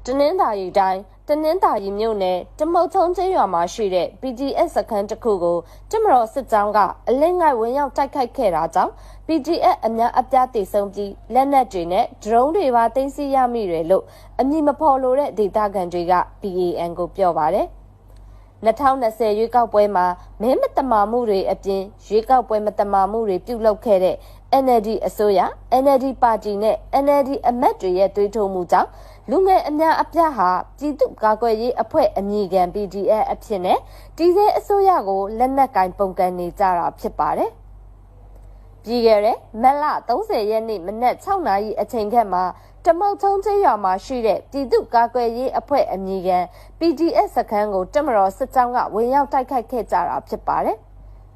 တနင်္သာရီတိုင်းတနင်္သာရီမြို့နယ်တမုတ်ထုံးကျေးရွာမှာရှိတဲ့ PGF စခန်းတစ်ခုကိုတပ်မတော်စစ်ကြောင်းကအလင်းငိုက်ဝင်ရောက်တိုက်ခိုက်ခဲ့တာကြောင့် PGF အများအပြားတေဆုံးပြီးလက်နက်တွေနဲ့ drone တွေပါသိမ်းဆည်းရမိတယ်လို့အမည်မဖော်လိုတဲ့ဒေသခံတွေက PAN ကိုပြောပါတယ်2020ရွေးကောက်ပွဲမှာမဲမတမာမှုတွေအပြင်ရွေးကောက်ပွဲမတမာမှုတွေပြုလုပ်ခဲ့တဲ့ NLD အစိုးရ NLD ပါတီနဲ့ NLD အမတ်တွေရဲ့တွေးထိုးမှုကြောင့်လူငယ်အများအပြားဟာပြည်သူ့ကာကွယ်ရေးအဖွဲ့အမည်ခံ PDF အဖြစ်နဲ့ဒီစေအစိုးရကိုလက်နက်ကင်ပုန်ကန်နေကြတာဖြစ်ပါတယ်။ပြီးခဲ့တဲ့မတ်လ30ရက်နေ့မနက်6နာရီအချိန်ခန့်မှာတမုတ်ထုံးကျေးရွာမှာရှိတဲ့ပြည်သူ့ကာကွယ်ရေးအဖွဲ့အမည်ခံ PDF စခန်းကိုတပ်မတော်စစ်ကြောင်းကဝင်ရောက်တိုက်ခိုက်ခဲ့ကြတာဖြစ်ပါတယ်။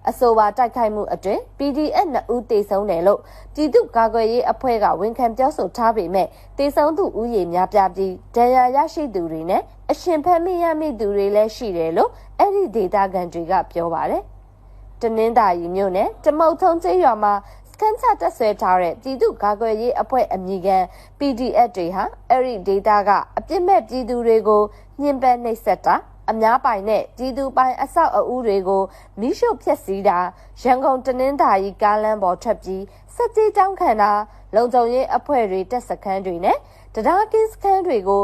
အဆိုပါတိုက်ခိုက်မှုအတွင်း PDF 2ဦးတေဆုံးတယ်လို့ပြည်သူ့ကာကွယ်ရေးအဖွဲ့ကဝန်ခံပြောဆိုထားပေမဲ့တေဆုံးသူဦးရေများပြားပြီးဒဏ်ရာရရှိသူတွေနဲ့အရှင်ဖမ်းမိရမိသူတွေလည်းရှိတယ်လို့အဲ့ဒီဒေသခံတွေကပြောပါတယ်။တနင်္သာရီမြို့နယ်တမုတ်ထုံးကျေးရွာမှာစခန်းချတက်ဆွဲထားတဲ့ပြည်သူ့ကာကွယ်ရေးအဖွဲ့အမည်ခံ PDF တွေဟာအဲ့ဒီဒေသကအပြစ်မဲ့ပြည်သူတွေကိုညှဉ်းပန်းနှိပ်စက်တာအများပိုင်နဲ့ပြည်သူပိုင်အဆောက်အဦတွေကိုမိရှုဖျက်ဆီးတာရန်ကုန်တနင်္သာရီကားလမ်းပေါ်ထွက်ပြီးစက်ကြီးတောင်းခံတာလုံခြုံရေးအဖွဲ့တွေတက်စခန်းတွေနဲ့တရားကင်းစခန်းတွေကို